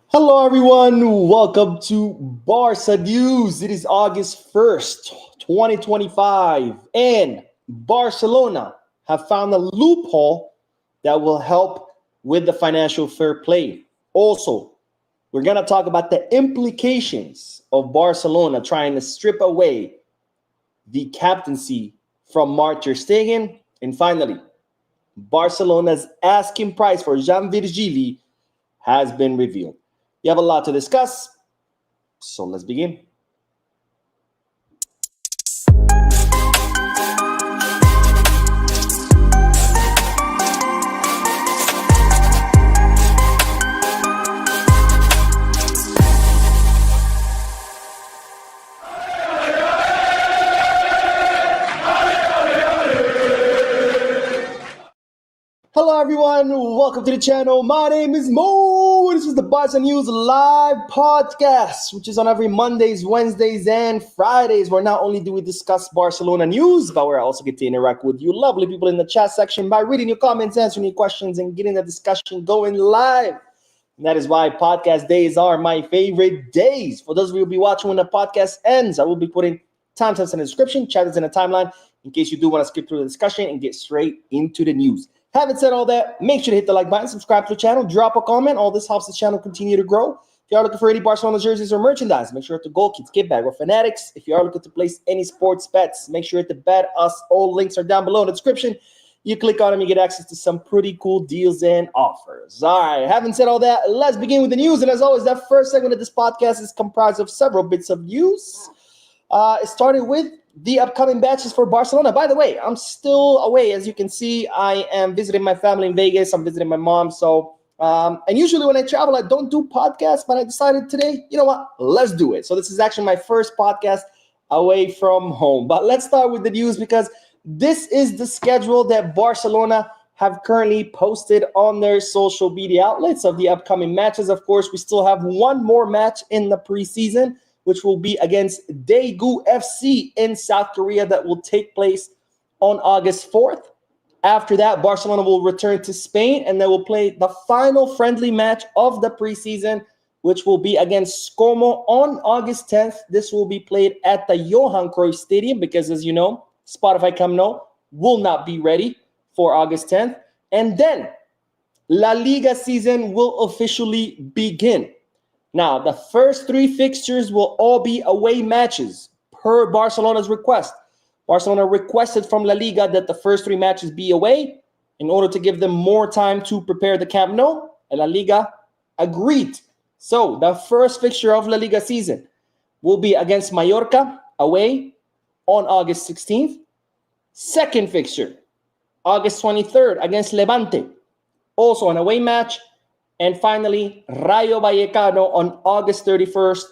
Hello, everyone. Welcome to Barca News. It is August 1st, 2025, and Barcelona have found a loophole that will help with the financial fair play. Also, we're going to talk about the implications of Barcelona trying to strip away the captaincy from Ter Stegen. And finally, Barcelona's asking price for Jan Virgili has been revealed. We have a lot to discuss, so let's begin. Hello, everyone. Welcome to the channel. My name is Mo. This is the Barca News live podcast, which is on every Mondays, Wednesdays, and Fridays, where not only do we discuss Barcelona news, but we also get to interact with you lovely people in the chat section by reading your comments, answering your questions, and getting the discussion going live. And that is why podcast days are my favorite days. For those of you who will be watching when the podcast ends, I will be putting timestamps in the description, chapters in the timeline, in case you do want to skip through the discussion and get straight into the news. Having said all that, make sure to hit the like button, subscribe to the channel, drop a comment. All this helps the channel continue to grow. If you are looking for any Barcelona jerseys or merchandise, make sure to Goal Kids, Kickback, or Fanatics. If you are looking to place any sports bets, make sure to bet us. All links are down below in the description. You click on them, you get access to some pretty cool deals and offers. All right, having said all that, let's begin with the news. And as always, that first segment of this podcast is comprised of several bits of news. It started with the upcoming matches for Barcelona. By the way, I'm still away. As you can see, I am visiting my family in Vegas. I'm visiting my mom. So, and usually when I travel, I don't do podcasts, but I decided today, you know what? Let's do it. So this is actually my first podcast away from home. But let's start with the news because this is the schedule that Barcelona have currently posted on their social media outlets of the upcoming matches. Of course, we still have one more match in the preseason, which will be against Daegu FC in South Korea that will take place on August 4th. After that, Barcelona will return to Spain, and they will play the final friendly match of the preseason, which will be against Como on August 10th. This will be played at the Johan Cruyff Stadium because, as you know, Spotify Camp Nou will not be ready for August 10th. And then La Liga season will officially begin. Now, the first three fixtures will all be away matches per Barcelona's request. Barcelona requested from La Liga that the first three matches be away in order to give them more time to prepare the Camp Nou, and La Liga agreed. So, the first fixture of La Liga season will be against Mallorca away on August 16th. Second fixture, August 23rd against Levante, also an away match. And finally, Rayo Vallecano on August 31st,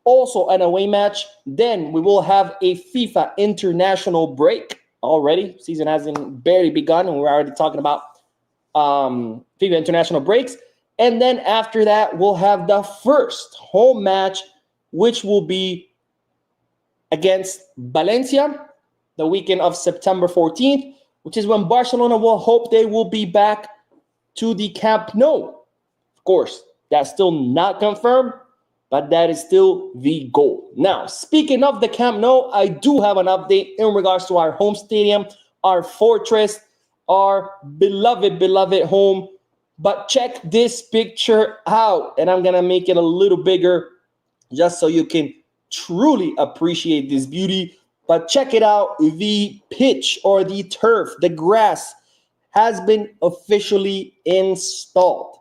also an away match. Then we will have a FIFA international break already. Season hasn't barely begun, and we're already talking about FIFA international breaks. And then after that, we'll have the first home match, which will be against Valencia, the weekend of September 14th, which is when Barcelona will hope they will be back to the Camp Nou. Of course, that's still not confirmed, but that is still the goal. Now, speaking of the Camp Nou, I do have an update in regards to our home stadium, our fortress, our beloved home. But check this picture out, and I'm going to make it a little bigger just so you can truly appreciate this beauty. But check it out, the pitch or the turf, the grass has been officially installed.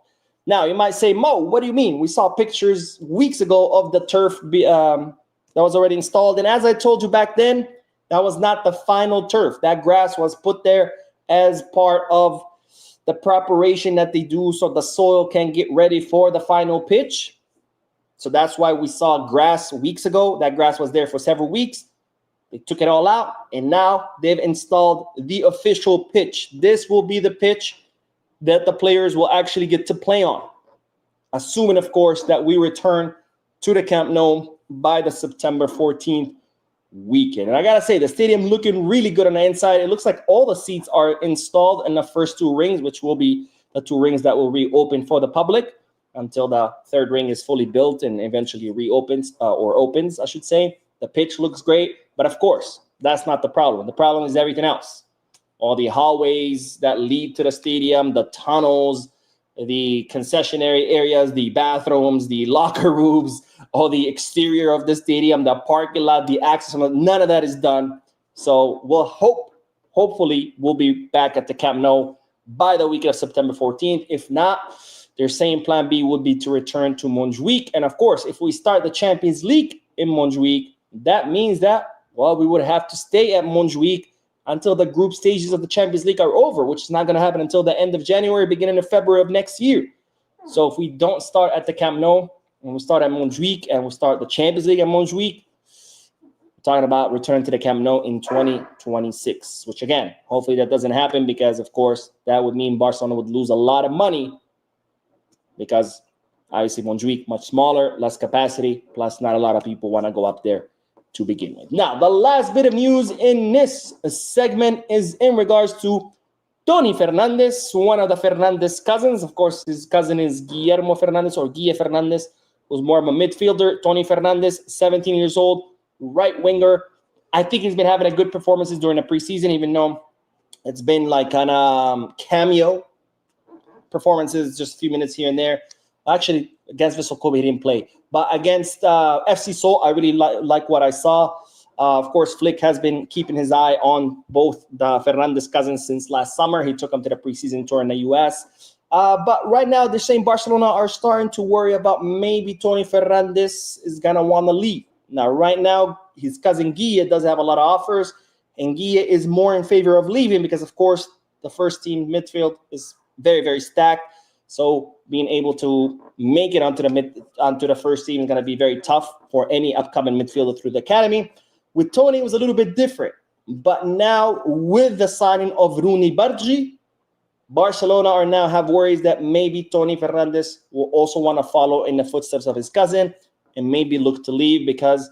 Now, you might say, Mo, what do you mean? We saw pictures weeks ago of the turf that was already installed. And as I told you back then, that was not the final turf. That grass was put there as part of the preparation that they do so the soil can get ready for the final pitch. So that's why we saw grass weeks ago. That grass was there for several weeks. They took it all out, and now they've installed the official pitch. This will be the pitch that the players will actually get to play on, assuming, of course, that we return to the Camp Nou by the September 14th weekend. And I got to say, the stadium looking really good on the inside. It looks like all the seats are installed in the first two rings, which will be the two rings that will be open for the public. until the third ring is fully built and eventually reopens or opens, I should say. The pitch looks great, but of course, that's not the problem. The problem is everything else. All the hallways that lead to the stadium, the tunnels, the concessionary areas, the bathrooms, the locker rooms, all the exterior of the stadium, the parking lot, the access, none of that is done. So we'll hopefully we'll be back at the Camp Nou by the week of September 14th. If not, they're saying plan B would be to return to Montjuic. And of course, if we start the Champions League in Montjuic, that means that, well, we would have to stay at Montjuic until the group stages of the Champions League are over, which is not going to happen until the end of January, beginning of February of next year. So if we don't start at the Camp Nou, and we start at Montjuic, and we start the Champions League at Montjuic, we're talking about return to the Camp Nou in 2026, which again, hopefully that doesn't happen because, of course, that would mean Barcelona would lose a lot of money because obviously Montjuic, much smaller, less capacity, plus not a lot of people want to go up there to begin with. Now, the last bit of news in this segment is in regards to Toni Fernandez, one of the Fernandez cousins. Of course, his cousin is Guillermo Fernandez or Guille Fernandez, who's more of a midfielder. Toni Fernandez, 17 years old, right winger. I think he's been having a good performances during the preseason, even though it's been like on cameo performances, just a few minutes here and there. Actually, against Vissel Kobe, he didn't play. But against FC Seoul, I really like what I saw. Of course, Flick has been keeping his eye on both the Fernandez cousins since last summer. He took them to the preseason tour in the U.S. But right now, they're saying Barcelona are starting to worry about maybe Toni Fernandez is going to want to leave. Now, right now, his cousin Guille does have a lot of offers, and Guille is more in favor of leaving because, of course, the first team midfield is very, very stacked. So being able to make it onto the first team is going to be very tough for any upcoming midfielder through the academy. With Toni, it was a little bit different. But now with the signing of Rooney Bargi, Barcelona are now have worries that maybe Toni Fernandez will also want to follow in the footsteps of his cousin and maybe look to leave because,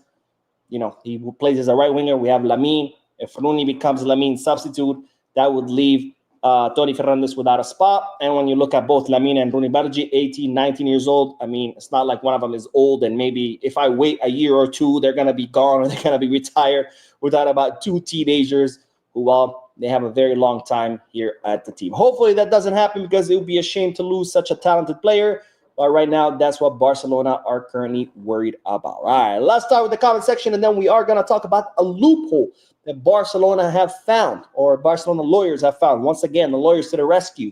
you know, he plays as a right winger. We have Lamine. If Rooney becomes Lamine's substitute, that would leave Toni Fernandez without a spot. And when you look at both Lamine and Rooney Bargi, 18, 19 years old, I mean, it's not like one of them is old and maybe if I wait a year or two, they're going to be gone or they're going to be retired. We're talking about two teenagers who, well, they have a very long time here at the team. Hopefully that doesn't happen because it would be a shame to lose such a talented player. But right now, that's what Barcelona are currently worried about. All right, let's start with the comment section, and then we are going to talk about a loophole that Barcelona have found, or Barcelona lawyers have found. Once again, the lawyers to the rescue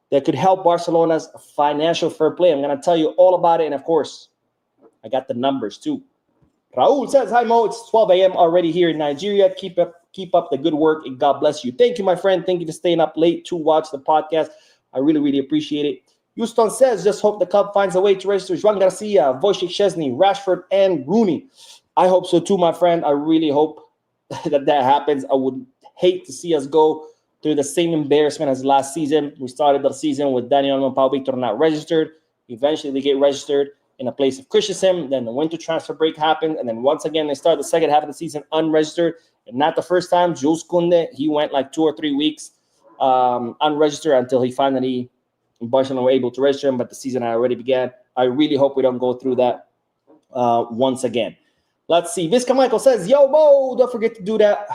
that could help Barcelona's financial fair play. I'm going to tell you all about it, and of course, I got the numbers too. Raul says, "Hi Mo, it's 12 a.m. already here in Nigeria. Keep up the good work, and God bless you." Thank you, my friend. Thank you for staying up late to watch the podcast. I really, really appreciate it. Houston says, "Just hope the club finds a way to register Juan Garcia, Wojciech Szczesny, Rashford, and Rooney." I hope so too, my friend. I really hope that happens. I would hate to see us go through the same embarrassment as last season. We started the season with Daniel and Pau Victor not registered. Eventually, they get registered in a place of Christensen. Then the winter transfer break happened. And then once again, they started the second half of the season unregistered. And not the first time. Jules Koundé, he went like 2 or 3 weeks unregistered until he finally, Barcelona were able to register him, but the season had already began. I really hope we don't go through that once again. Let's see. Visca Michael says, "Yo, Mo, don't forget to do that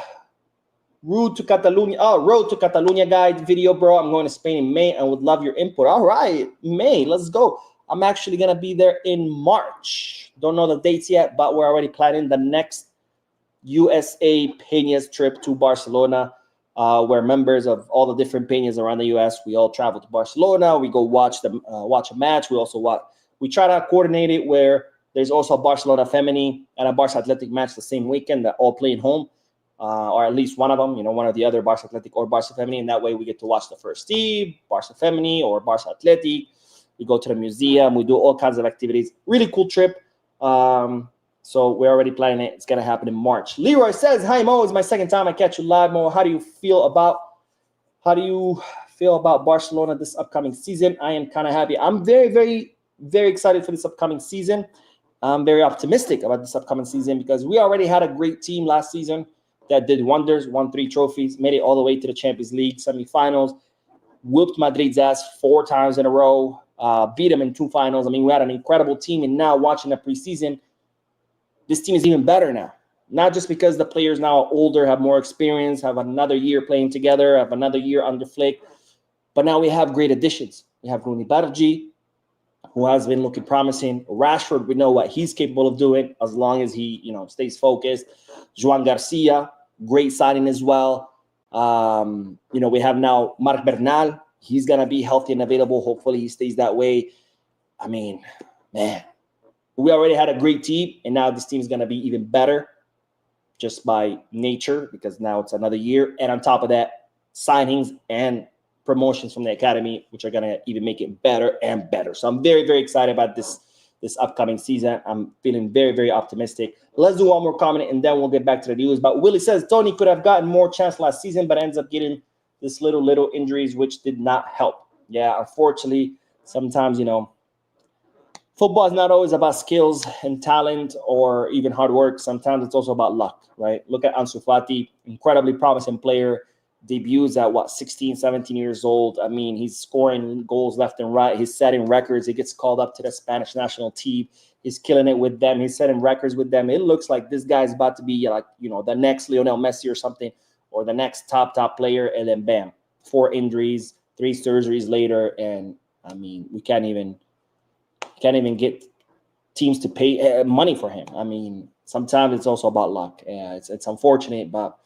Road to Catalonia guide video, bro. I'm going to Spain in May and would love your input." All right, May, let's go. I'm actually going to be there in March. Don't know the dates yet, but we're already planning the next USA Peñas trip to Barcelona. We're members of all the different Peñas around the U.S. We all travel to Barcelona. We go watch a match. We try to coordinate it where there's also a Barcelona Femini and a Barca Athletic match the same weekend that all play at home, or at least one of them, one or the other, Barca Athletic or Barca Femini, and that way we get to watch the first team, Barca Femini or Barca Athletic. We go to the museum. We do all kinds of activities. Really cool trip. So we're already planning it. It's going to happen in March. Leroy says, "Hi, Mo. It's my second time I catch you live, Mo. How do you feel about Barcelona this upcoming season?" I am kind of happy. I'm very, very, very excited for this upcoming season. I'm very optimistic about this upcoming season because we already had a great team last season that did wonders, won 3 trophies, made it all the way to the Champions League semifinals, whooped Madrid's ass 4 times in a row, beat them in 2 finals. I mean, we had an incredible team, and now watching the preseason, this team is even better now. Not just because the players now are older, have more experience, have another year playing together, have another year under Flick, but now we have great additions. We have Jan Virgili, who has been looking promising. Rashford, we know what he's capable of doing as long as he, stays focused. Joan Garcia, great signing as well. We have now Marc Bernal. He's going to be healthy and available. Hopefully he stays that way. I mean, man, we already had a great team, and now this team is going to be even better just by nature because now it's another year. And on top of that, signings and promotions from the academy, which are going to even make it better and better. So I'm very, very excited about this upcoming season. I'm feeling very, very optimistic. Let's do one more comment, and then we'll get back to the news. But Willie says Toni could have gotten more chance last season, but ends up getting this little injuries, which did not help. Yeah, unfortunately, sometimes, football is not always about skills and talent or even hard work. Sometimes it's also about luck, right? Look at Ansu Fati, incredibly promising player, debuts at 16, 17 years old. I mean, he's scoring goals left and right. He's setting records. He gets called up to the Spanish national team. He's killing it with them. He's setting records with them. It looks like this guy's about to be the next Lionel Messi or something, or the next top player. And then bam, 4 injuries, 3 surgeries later. And I mean, we can't even get teams to pay money for him. I mean, sometimes it's also about luck. Yeah, it's unfortunate, but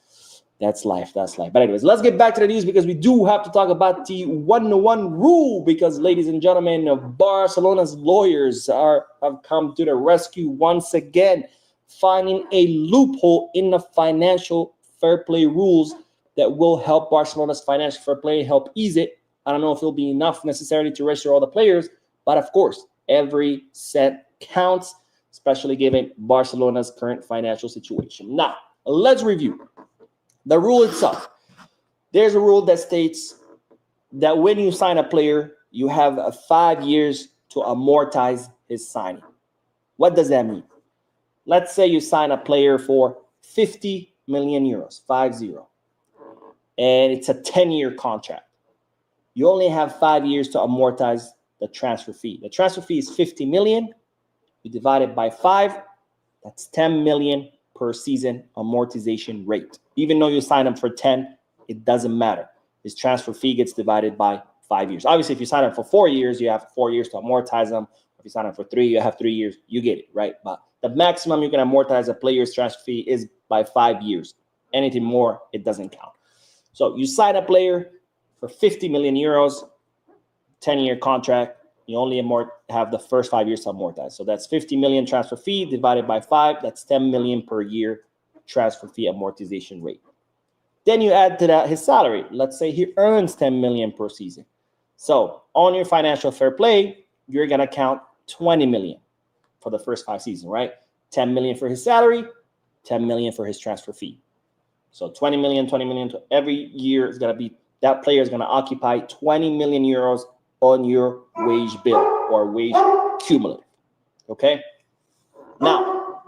that's life. That's life. But anyways, let's get back to the news because we do have to talk about the 1-1 rule because, ladies and gentlemen, Barcelona's lawyers have come to the rescue once again, finding a loophole in the financial fair play rules that will help Barcelona's financial fair play, help ease it. I don't know if it'll be enough necessarily to register all the players, but of course, every cent counts, especially given Barcelona's current financial situation. Now, let's review the rule itself. There's a rule that states that when you sign a player, you have 5 years to amortize his signing. What does that mean? Let's say you sign a player for 50 million euros, 50, and it's a 10-year contract. You only have 5 years to amortize the transfer fee. The transfer fee is 50 million. You divide it by 5. That's 10 million per season amortization rate. Even though you sign him for 10, it doesn't matter. His transfer fee gets divided by 5 years. Obviously, if you sign him for 4 years, you have 4 years to amortize them. If you sign him for 3, you have 3 years. You get it, right? But the maximum you can amortize a player's transfer fee is by 5 years. Anything more, it doesn't count. So you sign a player for 50 million euros, 10-year contract. You only have the first 5 years to amortize. So that's 50 million transfer fee divided by 5. That's 10 million per year transfer fee amortization rate. Then you add to that his salary. Let's say he earns 10 million per season. So on your financial fair play, you're going to count 20 million for the first 5 seasons, right? 10 million for his salary, 10 million for his transfer fee. So 20 million, 20 million. Every year is going to be, that player is going to occupy 20 million euros on your wage bill or wage cumulative. Okay? Now,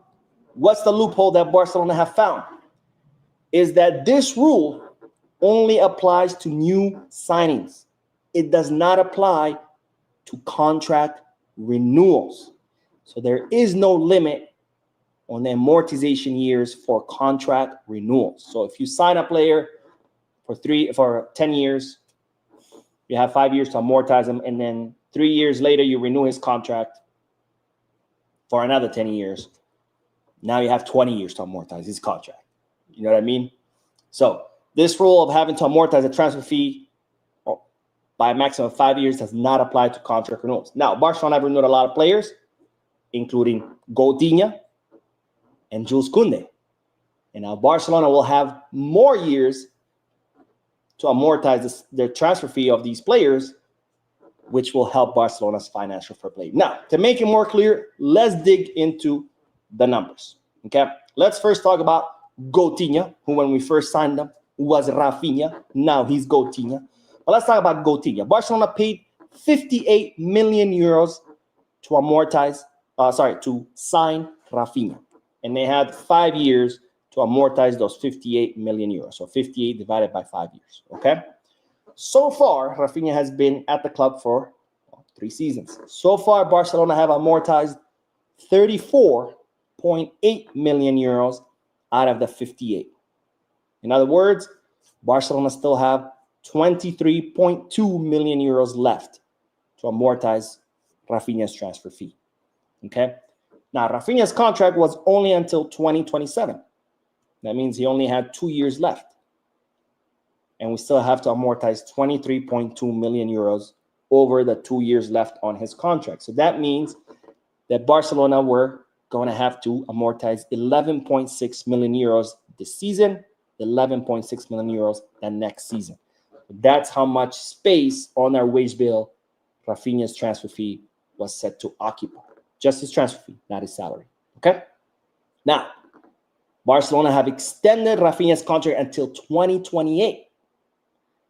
what's the loophole that Barcelona have found? Is that this rule only applies to new signings. It does not apply to contract renewals. So there is no limit on the amortization years for contract renewals. So if you sign a player for 10 years, you have 5 years to amortize him, and then 3 years later you renew his contract for another 10 years. Now you have 20 years to amortize his contract. You know what I mean? So this rule of having to amortize a transfer fee by a maximum of 5 years does not apply to contract renewals. Now, Barcelona have renewed a lot of players, including Coutinho and Jules Koundé. And now Barcelona will have more years to amortize their transfer fee of these players, which will help Barcelona's financial fair play. Now, to make it more clear, let's dig into the numbers. Okay, let's first talk about Coutinho, who when we first signed him was Rafinha. Now he's Coutinho. But let's talk about Coutinho. Barcelona paid 58 million euros to sign Rafinha. And they had 5 years to amortize those 58 million euros. So 58 divided by 5 years, okay? So far, Rafinha has been at the club for 3 seasons. So far, Barcelona have amortized 34.8 million euros out of the 58. In other words, Barcelona still have 23.2 million euros left to amortize Rafinha's transfer fee. Okay? Now, Rafinha's contract was only until 2027. That means he only had 2 years left. And we still have to amortize 23.2 million euros over the 2 years left on his contract. So that means that Barcelona were going to have to amortize 11.6 million euros this season, 11.6 million euros the next season. That's how much space on our wage bill Rafinha's transfer fee was set to occupy. Just his transfer fee, not his salary. Okay? Now, Barcelona have extended Rafinha's contract until 2028.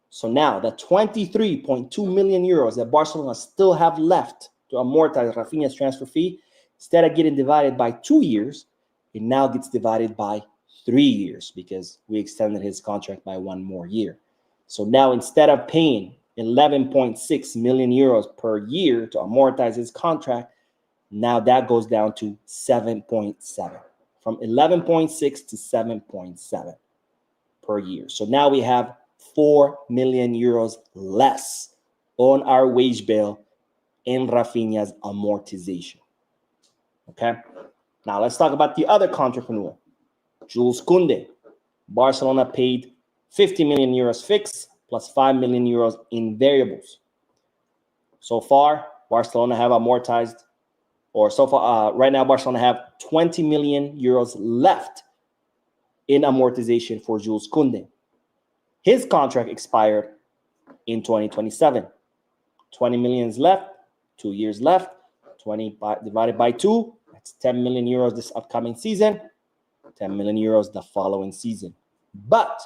So now the 23.2 million euros that Barcelona still have left to amortize Rafinha's transfer fee, instead of getting divided by 2 years, it now gets divided by 3 years because we extended his contract by 1 more year. So now instead of paying 11.6 million euros per year to amortize his contract, now that goes down to 7.7, from 11.6 to 7.7 per year. So now we have 4 million euros less on our wage bill in Rafinha's amortization. Okay? Now let's talk about the other contract renewal. Jules Koundé. Barcelona paid 50 million euros fixed plus 5 million euros in variables. So far, Barcelona have amortized, right now, Barcelona have 20 million euros left in amortization for Jules Koundé. His contract expired in 2027. 20 million is left, 2 years left, 20 divided by 2, that's 10 million euros this upcoming season, 10 million euros the following season. But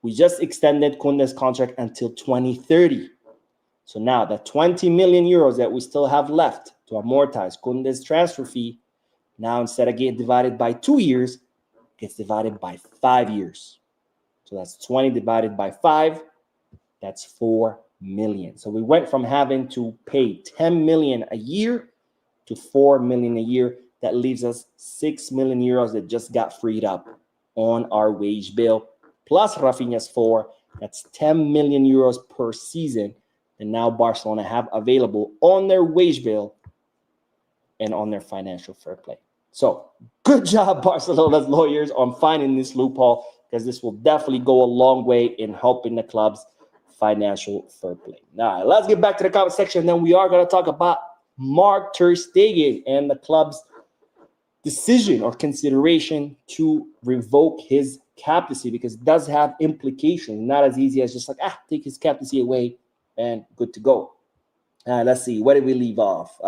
we just extended Koundé's contract until 2030. So now the 20 million euros that we still have left to amortize Koundé's transfer fee, now instead of getting divided by 2 years, gets divided by 5 years. So that's 20 divided by 5. That's 4 million. So we went from having to pay 10 million a year to 4 million a year. That leaves us 6 million euros that just got freed up on our wage bill. Plus Rafinha's 4. That's 10 million euros per season. And now Barcelona have available on their wage bill and on their financial fair play. So good job, Barcelona's lawyers, on finding this loophole, because this will definitely go a long way in helping the club's financial fair play. Now, let's get back to the comment section. Then we are going to talk about Mark Ter Stegen and the club's decision or consideration to revoke his captaincy, because it does have implications. Not as easy as just like, take his captaincy away and good to go. Let's see. Where did we leave off?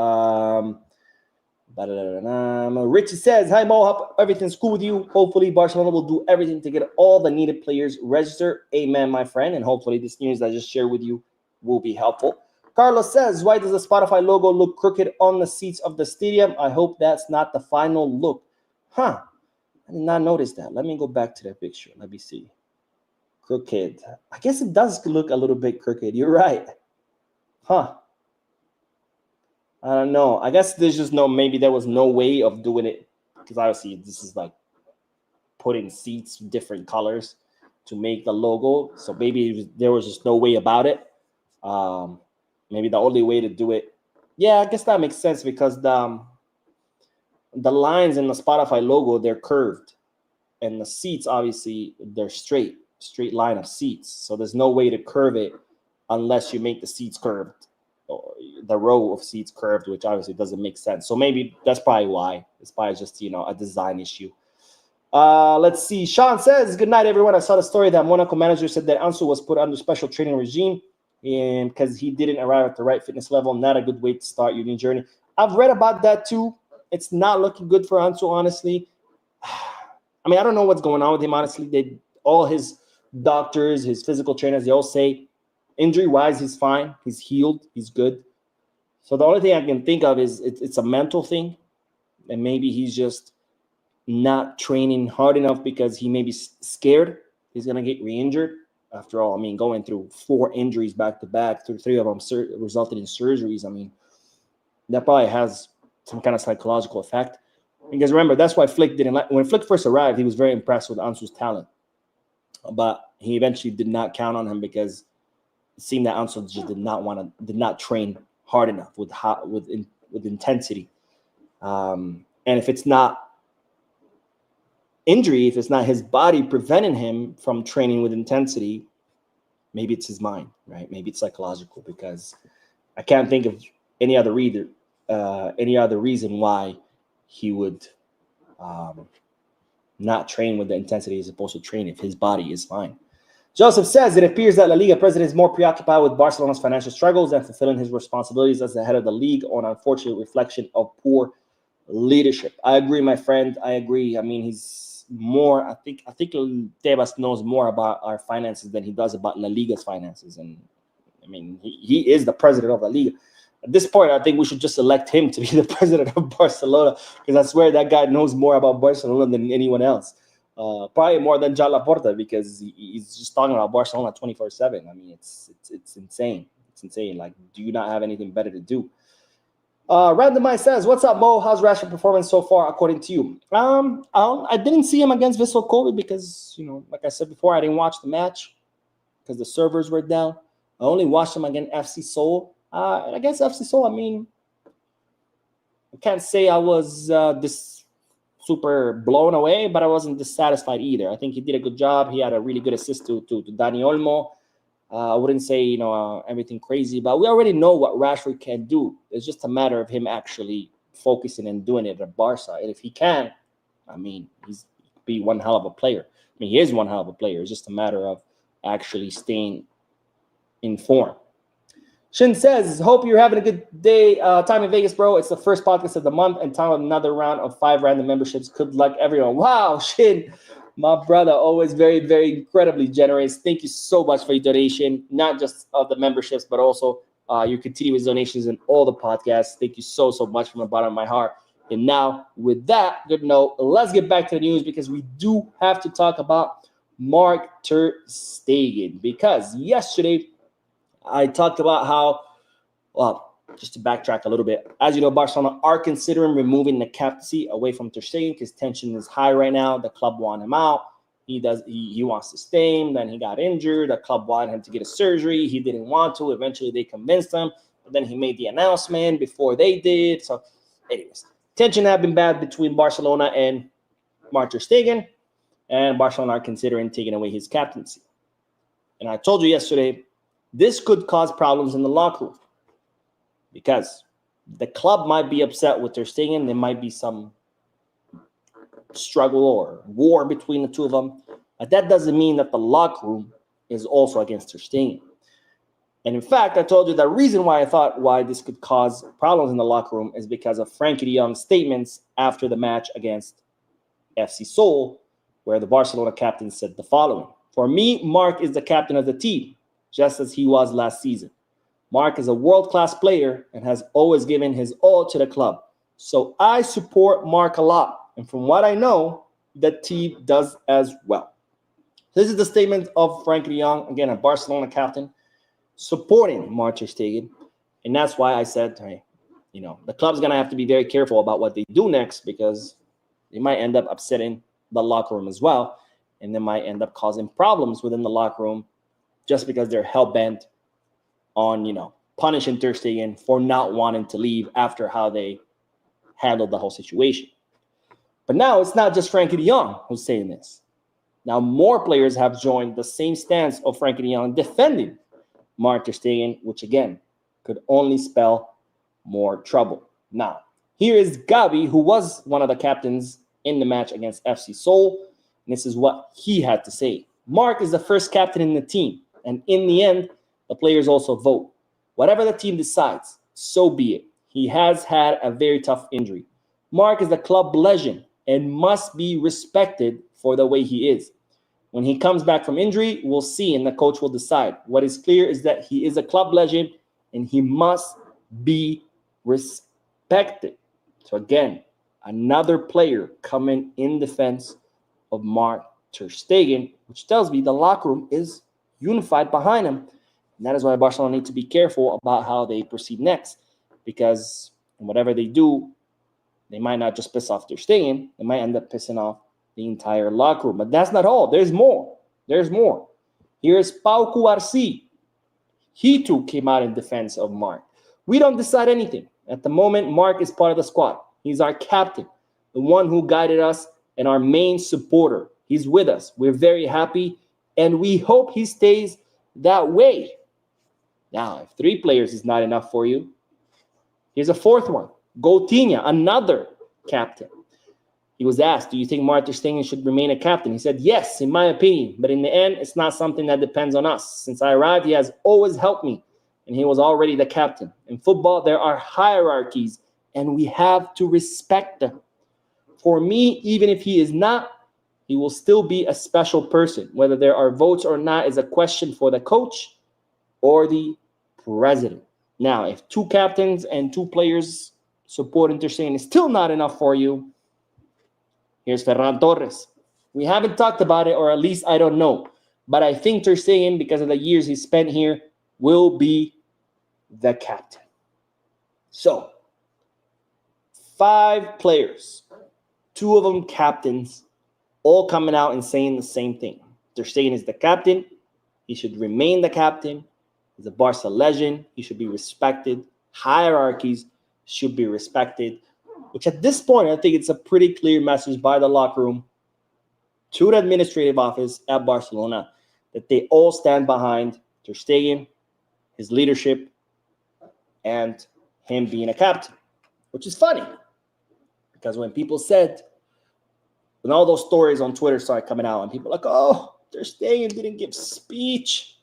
Richie says, hi, Mo. Hope everything's cool with you. Hopefully, Barcelona will do everything to get all the needed players registered. Amen, my friend. And hopefully, this news I just shared with you will be helpful. Carlos says, why does the Spotify logo look crooked on the seats of the stadium? I hope that's not the final look. I did not notice that. Let me go back to that picture. Let me see. Crooked. I guess it does look a little bit crooked. You're right. I don't know. I guess there's just maybe there was no way of doing it, because obviously this is like putting seats different colors to make the logo. So maybe there was just no way about it. Maybe the only way to do it. Yeah, I guess that makes sense, because the lines in the Spotify logo, they're curved, and the seats, obviously, they're straight line of seats. So there's no way to curve it unless you make the seats curved, or the row of seats curved, which obviously doesn't make sense. So maybe that's probably why. It's probably just, a design issue. Let's see. Sean says, good night, everyone. I saw the story that Monaco manager said that Ansu was put under special training regime and because he didn't arrive at the right fitness level. Not a good way to start your new journey. I've read about that too. It's not looking good for Ansu, honestly. I mean, I don't know what's going on with him, honestly. All his doctors, his physical trainers, they all say injury-wise, he's fine. He's healed. He's good. So the only thing I can think of is it's a mental thing. And maybe he's just not training hard enough because he may be scared he's going to get re-injured. After all, I mean, going through 4 injuries back to back, 3 of them resulted in surgeries. I mean, that probably has some kind of psychological effect. Because remember, that's why Flick didn't like, when Flick first arrived, he was very impressed with Ansu's talent. But he eventually did not count on him because it seemed that Ansu just did not train hard enough with intensity. And if it's not injury, if it's not his body preventing him from training with intensity, maybe it's his mind, right? Maybe it's psychological, because I can't think of any other reason why he would not train with the intensity he's supposed to train if his body is fine. Joseph says, it appears that La Liga president is more preoccupied with Barcelona's financial struggles than fulfilling his responsibilities as the head of the league, on unfortunate reflection of poor leadership. I agree, my friend. I agree. I mean, he's more, I think Tebas knows more about our finances than he does about La Liga's finances. And I mean, he is the president of La Liga. At this point, I think we should just elect him to be the president of Barcelona, because I swear that guy knows more about Barcelona than anyone else. Probably more than Jan Laporta, because he's just talking about Barcelona 24/7. I mean, it's insane. It's insane. Like, do you not have anything better to do? Randomize says, "What's up, Mo? How's Rashford performance so far, according to you?" I didn't see him against Vissel Kobe because, like I said before, I didn't watch the match because the servers were down. I only watched him against FC Seoul. And against FC Seoul, I mean, I can't say I was this super blown away, but I wasn't dissatisfied either. I think he did a good job. He had a really good assist to Dani Olmo. I wouldn't say, everything crazy, but we already know what Rashford can do. It's just a matter of him actually focusing and doing it at Barca. And if he can, I mean, he'd be one hell of a player. I mean, he is one hell of a player. It's just a matter of actually staying in form. Shin says, hope you're having a good day. Time in Vegas, bro. It's the first podcast of the month and time of another round of 5 random memberships. Good luck, everyone. Wow, Shin, my brother, always very, very incredibly generous. Thank you so much for your donation, not just of the memberships, but also your continuous donations in all the podcasts. Thank you so, so much from the bottom of my heart. And now, with that good note, let's get back to the news, because we do have to talk about Mark Ter Stegen. Because yesterday, I talked about how, well, just to backtrack a little bit, as you know, Barcelona are considering removing the captaincy away from Ter Stegen because tension is high right now. The club want him out. He wants to stay. Then he got injured. The club wanted him to get a surgery. He didn't want to. Eventually, they convinced him. But then he made the announcement before they did. So, anyways, tension have been bad between Barcelona and Mark Ter Stegen, and Barcelona are considering taking away his captaincy. And I told you yesterday, this could cause problems in the locker room because the club might be upset with Ter Stegen. There might be some struggle or war between the two of them. But that doesn't mean that the locker room is also against Ter Stegen. And in fact, I told you the reason why I thought why this could cause problems in the locker room is because of Frankie de Jong's statements after the match against FC Seoul, where the Barcelona captain said the following: "For me, Mark is the captain of the team, just as he was last season. Mark is a world-class player and has always given his all to the club. So I support Mark a lot. And from what I know, the team does as well." This is the statement of Frankie de Jong, again, a Barcelona captain, supporting Mark Ter Stegen. And that's why I said, hey, the club's going to have to be very careful about what they do next, because they might end up upsetting the locker room as well. And they might end up causing problems within the locker room just because they're hell-bent on, punishing Ter Stegen for not wanting to leave after how they handled the whole situation. But now it's not just Frankie de Jong who's saying this. Now more players have joined the same stance of Frankie de Jong defending Mark Ter Stegen, which again could only spell more trouble. Now, here is Gavi, who was one of the captains in the match against FC Seoul, and this is what he had to say. "Mark is the first captain in the team, and in the end, the players also vote. Whatever the team decides, so be it. He has had a very tough injury. Mark is the club legend and must be respected for the way he is. When he comes back from injury, we'll see, and the coach will decide. What is clear is that he is a club legend, and he must be respected." So again, another player coming in defense of Mark Ter Stegen, which tells me the locker room is unified behind him. And that is why Barcelona need to be careful about how they proceed next, because whatever they do, they might not just piss off Ter Stegen, they might end up pissing off the entire locker room. But that's not all. There's more. There's more. Here's Pau Cuarci. He too came out in defense of Marc. We don't decide anything. At the moment, Marc is part of the squad. He's our captain, the one who guided us and our main supporter. He's with us. We're very happy, and we hope he stays that way. Now, if 3 players is not enough for you, here's a 4th one. Coutinho, another captain. He was asked, do you think Marc Ter Stegen should remain a captain? He said, yes, in my opinion. But in the end, it's not something that depends on us. Since I arrived, he has always helped me, and he was already the captain. In football, there are hierarchies, and we have to respect them. For me, even if he is not, he will still be a special person. Whether there are votes or not is a question for the coach or the president. Now, if 2 captains and 2 players supporting Ter Stegen is still not enough for you, here's Ferran Torres. We haven't talked about it, or at least I don't know. But I think Ter Stegen, because of the years he spent here, will be the captain. So, 5 players, 2 of them captains, all coming out and saying the same thing. Ter Stegen is the captain. He should remain the captain. He's a Barca legend. He should be respected. Hierarchies should be respected, which at this point, I think it's a pretty clear message by the locker room to the administrative office at Barcelona that they all stand behind Ter Stegen, his leadership, and him being a captain, which is funny because when people said, when all those stories on Twitter started coming out and people were like, oh, Ter Stegen didn't give speech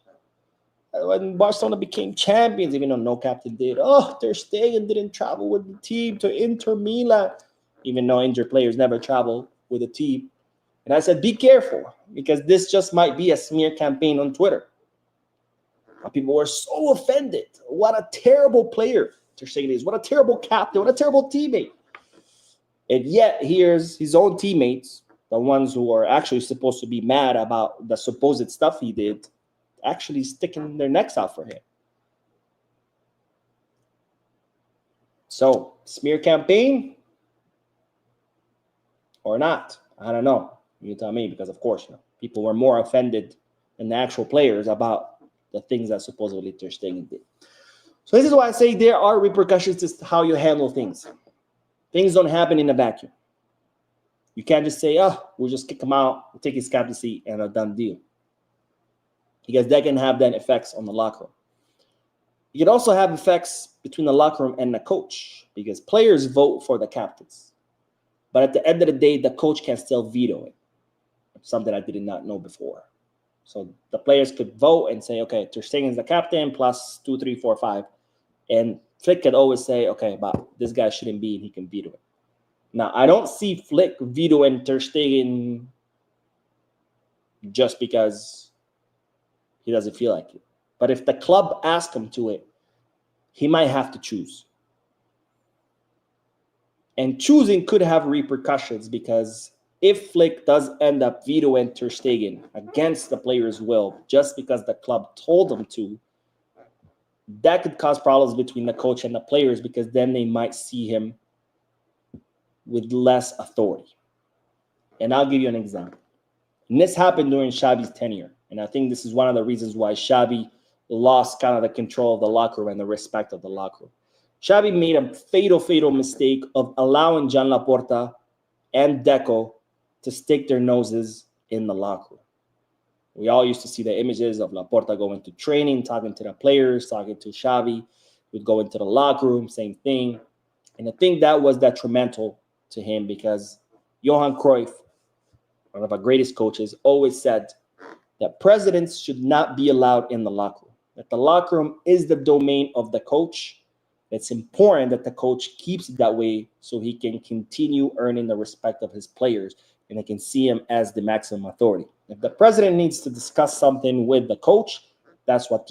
when Barcelona became champions, even though no captain did. Oh, Ter Stegen didn't travel with the team to Inter Milan, even though injured players never travel with a team. And I said, be careful, because this just might be a smear campaign on Twitter. People were so offended. What a terrible player Ter Stegen is. What a terrible captain. What a terrible teammate. And yet, here's his own teammates, the ones who are actually supposed to be mad about the supposed stuff he did, actually sticking their necks out for him. So, smear campaign or not? I don't know. You tell me, because of course, people were more offended than the actual players about the things that supposedly Ter Stegen did. So this is why I say there are repercussions to how you handle things. Things don't happen in a vacuum. You can't just say, oh, we'll just kick him out, we'll take his captaincy, and a done deal. Because that can have then effects on the locker room. You can also have effects between the locker room and the coach, because players vote for the captains. But at the end of the day, the coach can still veto it. Something I did not know before. So the players could vote and say, okay, Ter Stegen is the captain plus 2, 3, 4, 5. And Flick could always say, okay, but this guy shouldn't be, and he can veto it. Now, I don't see Flick vetoing Ter Stegen just because he doesn't feel like it. But if the club asks him to it, he might have to choose. And choosing could have repercussions, because if Flick does end up vetoing Ter Stegen against the player's will, just because the club told him to, that could cause problems between the coach and the players, because then they might see him with less authority. And I'll give you an example. And this happened during Xavi's tenure. And I think this is one of the reasons why Xavi lost kind of the control of the locker room and the respect of the locker room. Xavi made a fatal mistake of allowing Jan Laporta and Deco to stick their noses in the locker room. We all used to see the images of Laporta going to training, talking to the players, talking to Xavi. We'd go into the locker room, same thing. And I think that was detrimental to him, because Johan Cruyff, one of our greatest coaches, always said that presidents should not be allowed in the locker room, that the locker room is the domain of the coach. It's important that the coach keeps it that way so he can continue earning the respect of his players and they can see him as the maximum authority. If the president needs to discuss something with the coach, that's what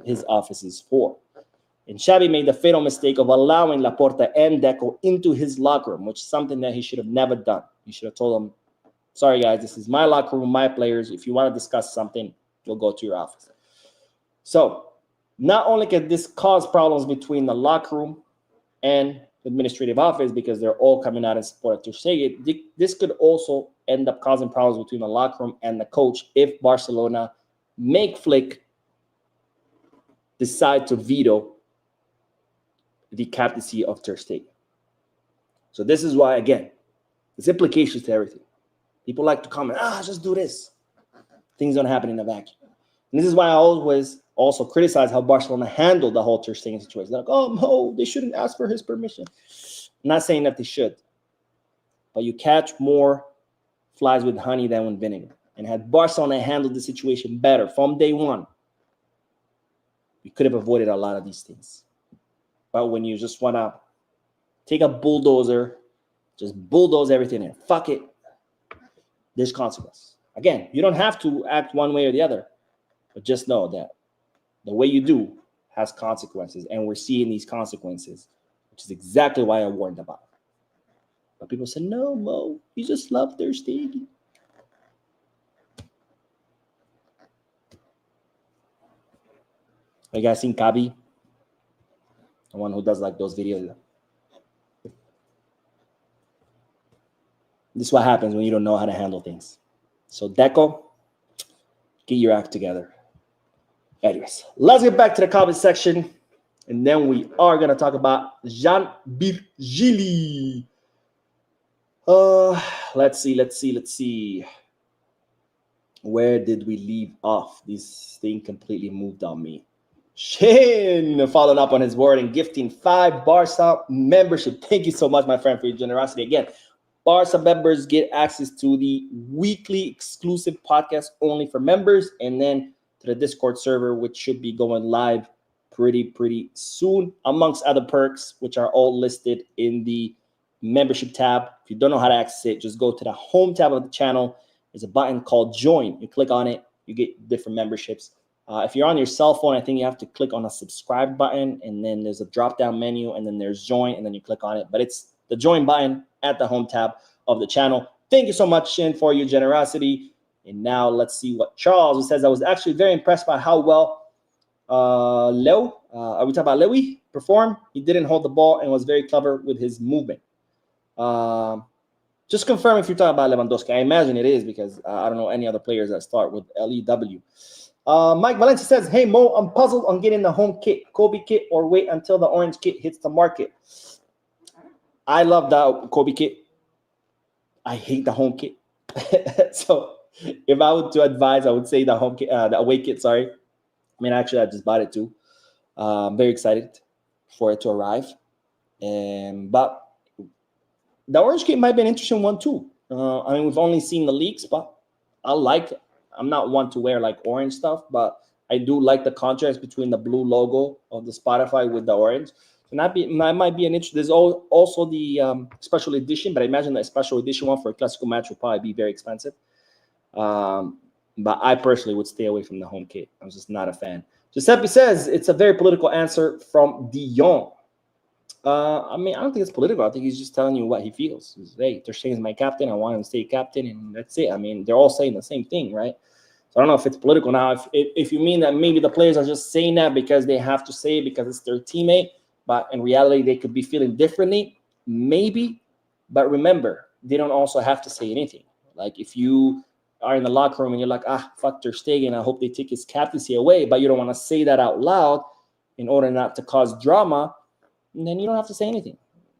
his office is for. And Xavi made the fatal mistake of allowing Laporta and Deco into his locker room, which is something that he should have never done. He should have told them, sorry, guys, this is my locker room, my players. If you want to discuss something, we'll go to your office. So not only can this cause problems between the locker room and the administrative office because they're all coming out in support of Ter Stegen, this could also end up causing problems between the locker room and the coach if Barcelona make Flick decide to veto the captaincy of Ter Stegen. So this is why, again, there's implications to everything. People like to comment, just do this. Things don't happen in a vacuum. And this is why I always also criticize how Barcelona handled the whole Ter Stegen situation. They're like, no, they shouldn't ask for his permission. I'm not saying that they should. But you catch more flies with honey than with vinegar. And had Barcelona handled the situation better from day one, we could have avoided a lot of these things. But when you just want to take a bulldozer, just bulldoze everything in, fuck it, there's consequence. Again, you don't have to act one way or the other, but just know that the way you do has consequences, and we're seeing these consequences, which is exactly why I warned about it. But people say, no, Mo, you just love Ter Stegen. You guys seen Kabi? The one who does like those videos. This is what happens when you don't know how to handle things. So Deco, get your act together. Anyways, let's get back to the comment section. And then we are going to talk about Jan Virgili. Let's see. Where did we leave off? This thing completely moved on me. Shane following up on his word and gifting 5 Barca membership. Thank you so much, my friend, for your generosity. Again, Barca members get access to the weekly exclusive podcast only for members, and then to the Discord server, which should be going live pretty soon, amongst other perks, which are all listed in the membership tab. If you don't know how to access it, just go to the home tab of the channel. There's a button called Join. You click on it, you get different memberships. If you're on your cell phone, I think you have to click on a subscribe button, and then there's a drop-down menu, and then there's Join, and then you click on it. But it's the Join button at the home tab of the channel. Thank you so much, Shin, for your generosity. And now let's see what Charles, who says, I was actually very impressed by how well are we talking about Lewy performed? He didn't hold the ball and was very clever with his movement. Just confirm if you're talking about Lewandowski. I imagine it is because I don't know any other players that start with Lew. Mike Valencia says, hey, Mo, I'm puzzled on getting the home kit, Kobe kit, or wait until the orange kit hits the market. I love that Kobe kit. I hate the home kit. So if I were to advise, I would say the home kit, the away kit, sorry. I mean, actually, I just bought it too. I'm very excited for it to arrive. But the orange kit might be an interesting one too. I mean, we've only seen the leaks, but I like it. I'm not one to wear like orange stuff, but I do like the contrast between the blue logo of the Spotify with the orange. And that might be an interest. There's also the special edition, but I imagine the special edition one for a classical match will probably be very expensive. But I personally would stay away from the home kit. I'm just not a fan. Giuseppe says it's a very political answer from Dion. I mean, I don't think it's political. I think he's just telling you what he feels. He's, hey, Ter Stegen is my captain. I want him to stay captain, and that's it. I mean, they're all saying the same thing, right? So I don't know if it's political now. If you mean that maybe the players are just saying that because they have to say it because it's their teammate, but in reality they could be feeling differently, maybe. But remember, they don't also have to say anything. Like if you are in the locker room and you're like, fuck Ter Stegen, I hope they take his captaincy away, but you don't want to say that out loud in order not to cause drama, and then you don't have to say anything.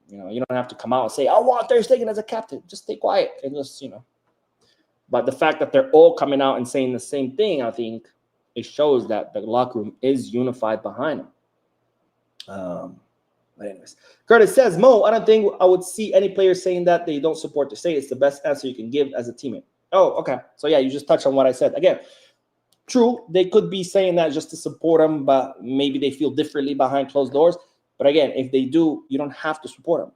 You know, you don't have to come out and say, I want Ter Stegen as a captain. Just stay quiet and just, But the fact that they're all coming out and saying the same thing, I think it shows that the locker room is unified behind him. But anyways, Curtis says, Mo, I don't think I would see any players saying that they don't support Ter Stegen. It's the best answer you can give as a teammate. Oh, okay. So yeah, you just touched on what I said. Again, true, they could be saying that just to support him, but maybe they feel differently behind closed doors. But again, if they do, you don't have to support them.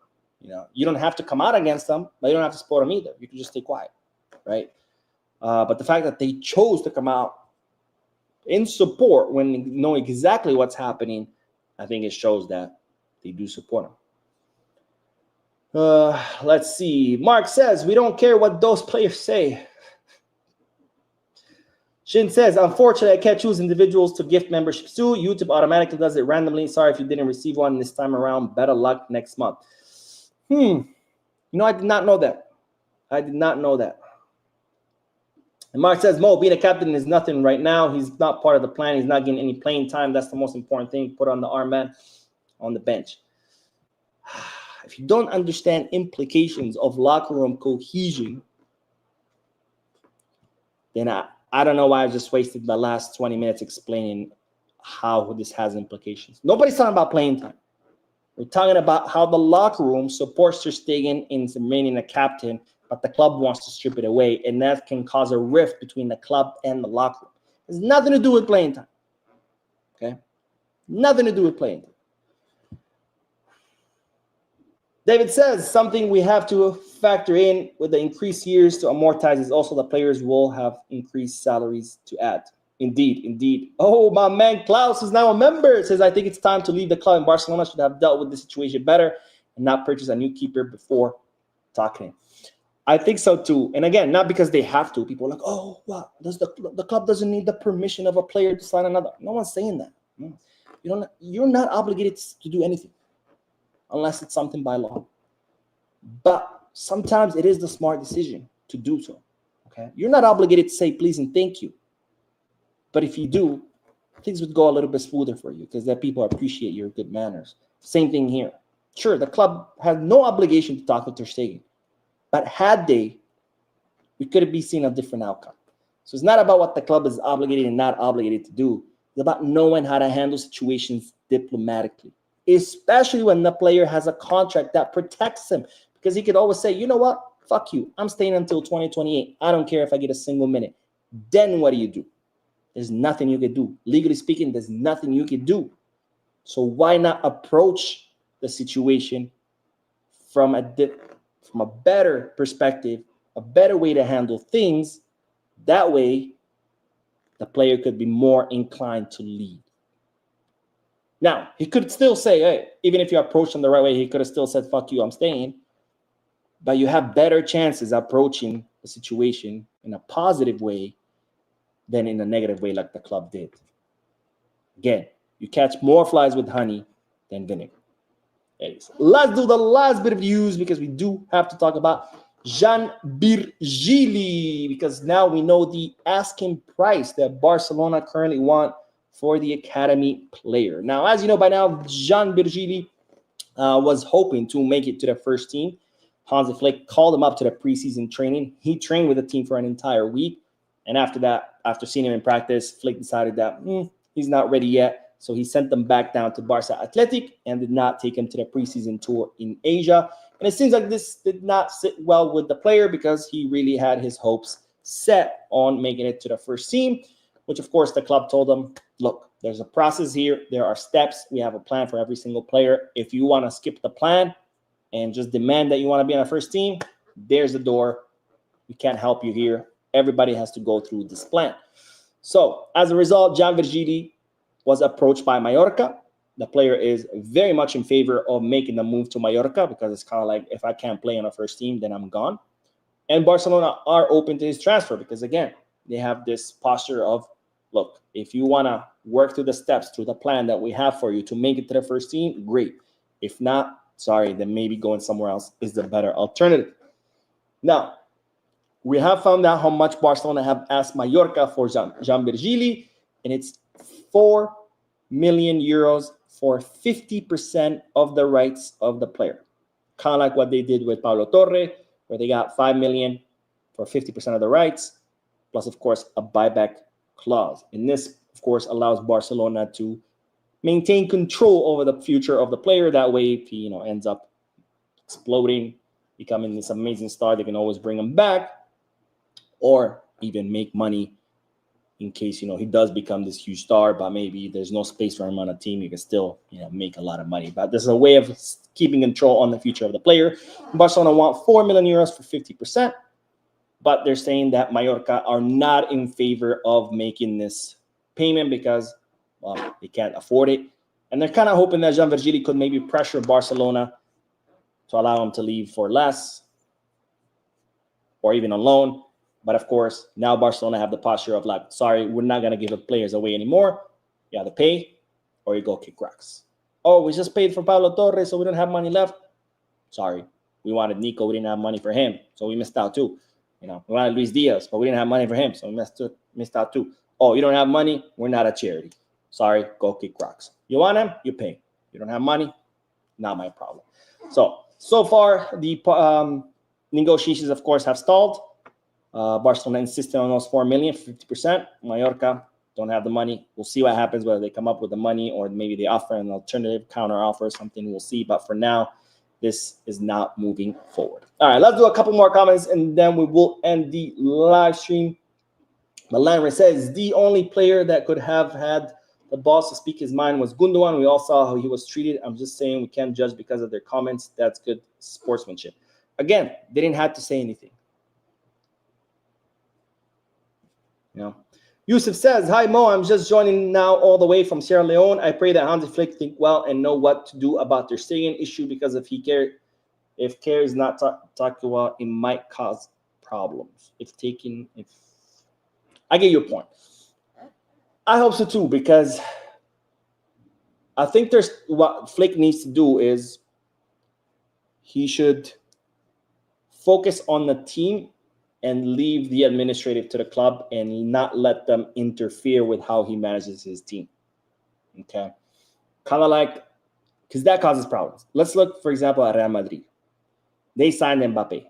You don't have to come out against them, but you don't have to support them either. You can just stay quiet, right? But the fact that they chose to come out in support when they know exactly what's happening, I think it shows that they do support them. Let's see. Mark says, we don't care what those players say. Shin says, unfortunately, I can't choose individuals to gift memberships to. YouTube automatically does it randomly. Sorry if you didn't receive one this time around. Better luck next month. You know, I did not know that. I did not know that. And Mark says, Mo, being a captain is nothing right now. He's not part of the plan. He's not getting any playing time. That's the most important thing. Put on the armband on the bench. If you don't understand implications of locker room cohesion, then I don't know why I just wasted the last 20 minutes explaining how this has implications. Nobody's talking about playing time. We're talking about how the locker room supports Ter Stegen in remaining a captain, but the club wants to strip it away, and that can cause a rift between the club and the locker room. It has nothing to do with playing time. Okay? Nothing to do with playing time. David says something we have to factor in with the increased years to amortize is also the players will have increased salaries to add. Indeed, indeed. Oh, my man Klaus is now a member. It says, I think it's time to leave the club, and Barcelona should have dealt with the situation better and not purchase a new keeper before talking. I think so too. And again, not because they have to. People are like, oh, well, the club doesn't need the permission of a player to sign another. No one's saying that. You're not obligated to do anything unless it's something by law. But sometimes it is the smart decision to do so. Okay, you're not obligated to say please and thank you. But if you do, things would go a little bit smoother for you because that people appreciate your good manners. Same thing here. Sure, the club has no obligation to talk with Ter Stegen. But had they, we could have seen a different outcome. So it's not about what the club is obligated and not obligated to do. It's about knowing how to handle situations diplomatically, especially when the player has a contract that protects him. Because he could always say, you know what? Fuck you. I'm staying until 2028. I don't care if I get a single minute. Then what do? There's nothing you can do. Legally speaking, there's nothing you can do. So why not approach the situation from a better perspective, a better way to handle things? That way, the player could be more inclined to lead. Now, he could still say, hey, even if you approach him the right way, he could have still said, fuck you, I'm staying. But you have better chances approaching the situation in a positive way than in a negative way like the club did. Again, you catch more flies with honey than vinegar. Anyways, let's do the last bit of news because we do have to talk about Jan Virgili because now we know the asking price that Barcelona currently want for the academy player. Now, as you know by now, Jan Virgili was hoping to make it to the first team. Hansi Flick called him up to the preseason training. He trained with the team for an entire week. And after that, after seeing him in practice, Flick decided that he's not ready yet. So he sent them back down to Barca Athletic and did not take him to the preseason tour in Asia. And it seems like this did not sit well with the player because he really had his hopes set on making it to the first team, which, of course, the club told him, look, there's a process here. There are steps. We have a plan for every single player. If you want to skip the plan and just demand that you want to be on the first team, there's the door. We can't help you here. Everybody has to go through this plan. So as a result, Jan Virgili was approached by Mallorca. The player is very much in favor of making the move to Mallorca because it's kind of like, if I can't play on a first team, then I'm gone. And Barcelona are open to his transfer because, again, they have this posture of, look, if you want to work through the steps, through the plan that we have for you to make it to the first team, great. If not, sorry, then maybe going somewhere else is the better alternative. Now, we have found out how much Barcelona have asked Mallorca for Jan Virgili, and it's 4 million euros for 50% of the rights of the player. Kind of like what they did with Pablo Torre, where they got 5 million for 50% of the rights, plus, of course, a buyback clause. And this, of course, allows Barcelona to maintain control over the future of the player. That way, if he ends up exploding, becoming this amazing star, they can always bring him back, or even make money in case, he does become this huge star, but maybe there's no space for him on a team. You can still, make a lot of money. But this is a way of keeping control on the future of the player. Barcelona want 4 million euros for 50%, but they're saying that Mallorca are not in favor of making this payment because, well, they can't afford it. And they're kind of hoping that Jan Virgili could maybe pressure Barcelona to allow him to leave for less or even on loan. But of course, now Barcelona have the posture of like, sorry, we're not going to give the players away anymore. You have to pay or you go kick rocks. Oh, we just paid for Pablo Torres, so we don't have money left. Sorry. We wanted Nico. We didn't have money for him, so we missed out too. We wanted Luis Diaz, but we didn't have money for him, so we missed out too. Oh, you don't have money? We're not a charity. Sorry, go kick rocks. You want him? You pay. You don't have money? Not my problem. So far, the negotiations, of course, have stalled. Barcelona insisted on those 4 million, 50%. Mallorca don't have the money. We'll see what happens, whether they come up with the money or maybe they offer an alternative counter offer or something. We'll see. But for now, this is not moving forward. All right, let's do a couple more comments and then we will end the live stream. Malandra says, the only player that could have had the boss to speak his mind was Gundogan. We all saw how he was treated. I'm just saying we can't judge because of their comments. That's good sportsmanship. Again, they didn't have to say anything. Yusuf says, hi, Mo. I'm just joining now all the way from Sierra Leone. I pray that Hansi Flick think well and know what to do about their Stegen issue because if Care is not talked well, it might cause problems. I get your point. I hope so too, because I think what Flick needs to do is he should focus on the team and leave the administrative to the club and not let them interfere with how he manages his team. Okay? Kind of like, because that causes problems. Let's look, for example, at Real Madrid. They signed Mbappe.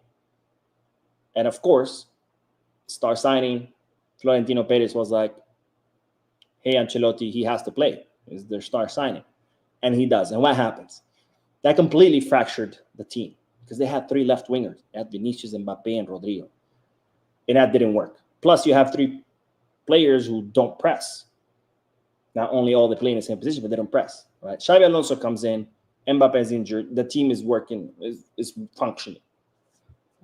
And of course, star signing, Florentino Perez was like, hey, Ancelotti, he has to play. It's their star signing. And he does. And what happens? That completely fractured the team because they had 3 left wingers. They had Vinicius, Mbappe, and Rodrigo. And that didn't work. Plus, you have 3 players who don't press. Not only all they play in the same position, but they don't press. Right? Xabi Alonso comes in. Mbappe is injured. The team is working, is functioning.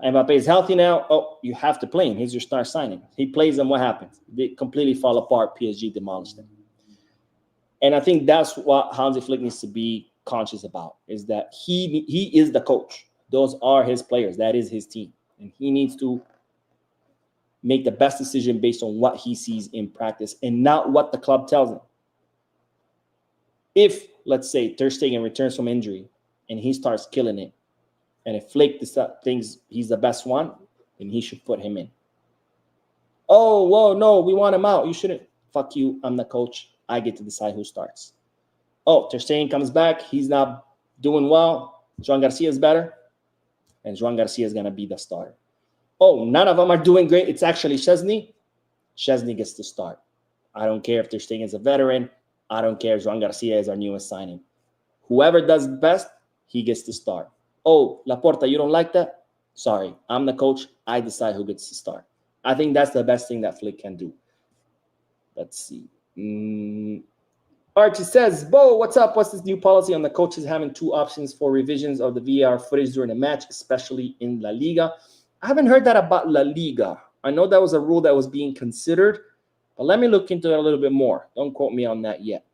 Mbappe is healthy now. Oh, you have to play him. He's your star signing. He plays them. What happens? They completely fall apart. PSG demolished them. And I think that's what Hansi Flick needs to be conscious about, is that he is the coach. Those are his players. That is his team. And he needs to make the best decision based on what he sees in practice and not what the club tells him. If, let's say, Ter Stegen returns from injury and he starts killing it, and if Flick thinks he's the best one, then he should put him in. Oh, whoa, no, we want him out. You shouldn't. Fuck you. I'm the coach. I get to decide who starts. Oh, Ter Stegen comes back. He's not doing well. Joan Garcia is better. And Joan Garcia is going to be the starter. Oh, none of them are doing great. It's actually Szczesny. Szczesny gets to start. I don't care if Ter Stegen is a veteran. I don't care if Joan Garcia is our newest signing. Whoever does best, he gets to start. Oh, Laporta, you don't like that? Sorry, I'm the coach. I decide who gets to start. I think that's the best thing that Flick can do. Let's see. Archie says, Bo, what's up? What's this new policy on the coaches having 2 options for revisions of the VAR footage during a match, especially in La Liga? I haven't heard that about La Liga. I know that was a rule that was being considered, but let me look into it a little bit more. Don't quote me on that yet.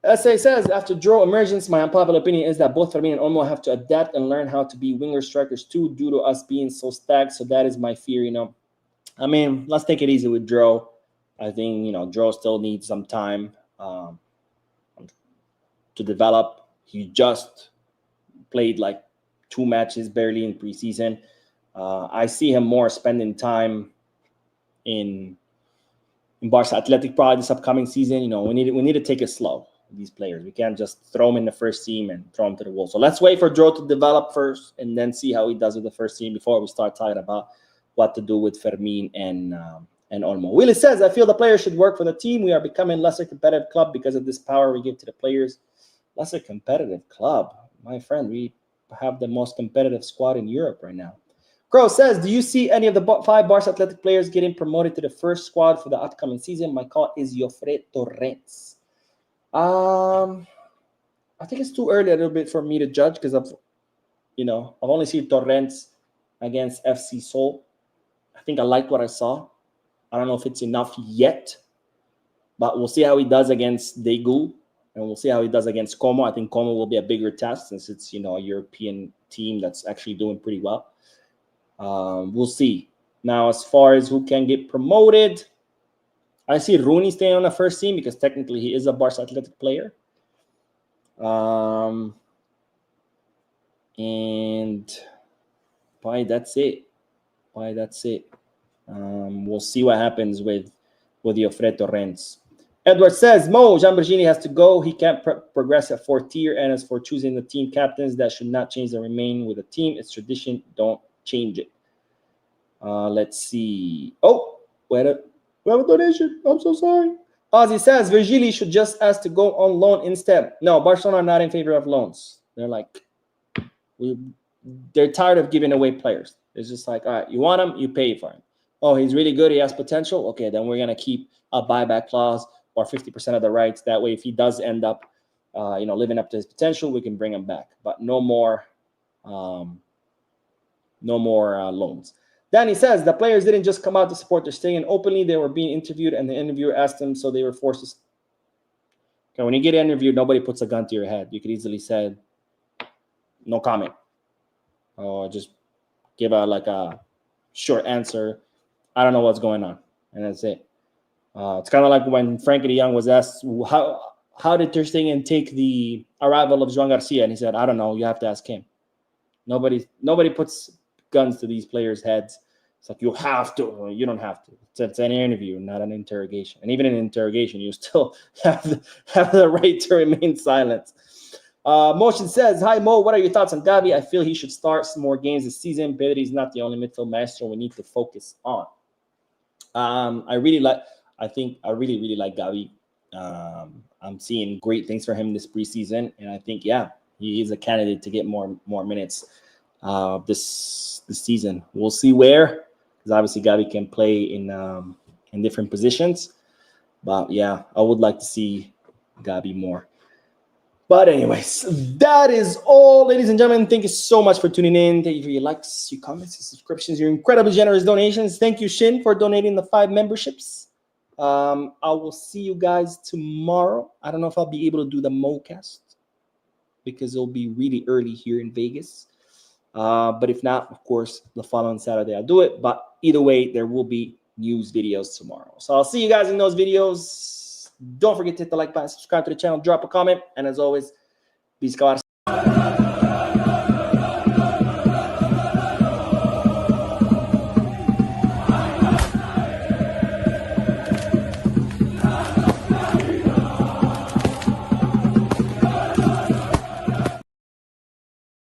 SA says, after draw emergence, my unpopular opinion is that both Fermin and Olmo have to adapt and learn how to be winger strikers too, due to us being so stacked. So that is my fear, I mean, let's take it easy with Dro. I think, Dro still needs some time to develop. He just played like 2 matches barely in preseason. I see him more spending time in Barca Athletic probably this upcoming season. We need to take it slow with these players. We can't just throw them in the first team and throw them to the wall. So let's wait for Dro to develop first and then see how he does with the first team before we start talking about what to do with Fermin and Olmo. Willie says, I feel the players should work for the team. We are becoming lesser competitive club because of this power we give to the players. Lesser competitive club. My friend, we have the most competitive squad in Europe right now. Crow says, do you see any of the 5 Barca Athletic players getting promoted to the first squad for the upcoming season? My call is Jofre Torrens. I think it's too early a little bit for me to judge because I've only seen Torrens against FC Seoul. I think I liked what I saw. I don't know if it's enough yet, but we'll see how he does against Daegu, and we'll see how he does against Como. I think Como will be a bigger test since it's a European team that's actually doing pretty well. We'll see. Now, as far as who can get promoted, I see Rooney staying on the first team because technically he is a Barca Athletic player. And that's it. We'll see what happens with the Ofre Torrents. Edward says, Mo, Jan Virgili has to go. He can't progress at 4th tier. And as for choosing the team captains, that should not change the remain with the team. It's tradition. Don't change it. Let's see. Oh, we have a donation. I'm so sorry. Ozzy says, Virgili should just ask to go on loan instead. No, Barcelona are not in favor of loans. They're like, they're tired of giving away players. It's just like, all right, you want him, you pay for him. Oh, he's really good. He has potential. Okay, then we're going to keep a buyback clause or 50% of the rights. That way, if he does end up, living up to his potential, we can bring him back. But no more loans. Danny says, the players didn't just come out to support Ter Stegen openly. They were being interviewed, and the interviewer asked them, so they were forced to. Okay, when you get interviewed, nobody puts a gun to your head. You could easily say, no comment. Or just give a short answer. I don't know what's going on. And that's it. It's kind of like when Frankie de Jong was asked, how did Ter Stegen take the arrival of Joan Garcia? And he said, I don't know. You have to ask him. Nobody puts guns to these players' heads. It's like, you have to. You don't have to. It's an interview, not an interrogation. And even in an interrogation, you still have the right to remain silent. Motion says, hi, Mo, what are your thoughts on Gavi? I feel he should start some more games this season. Pedri is not the only midfield maestro we need to focus on. I really like Gavi. I'm seeing great things for him this preseason. And I think, he is a candidate to get more minutes this season. We'll see where, because obviously Gavi can play in different positions. But, I would like to see Gavi more. But anyways, that is all, ladies and gentlemen. Thank you so much for tuning in. Thank you for your likes, your comments, your subscriptions, your incredibly generous donations. Thank you, Shin, for donating the 5 memberships. I will see you guys tomorrow. I don't know if I'll be able to do the MoCast because it'll be really early here in Vegas. But if not, of course, the following Saturday I'll do it. But either way, there will be news videos tomorrow. So I'll see you guys in those videos. Don't forget to hit the like button, subscribe to the channel, drop a comment, and as always, peace,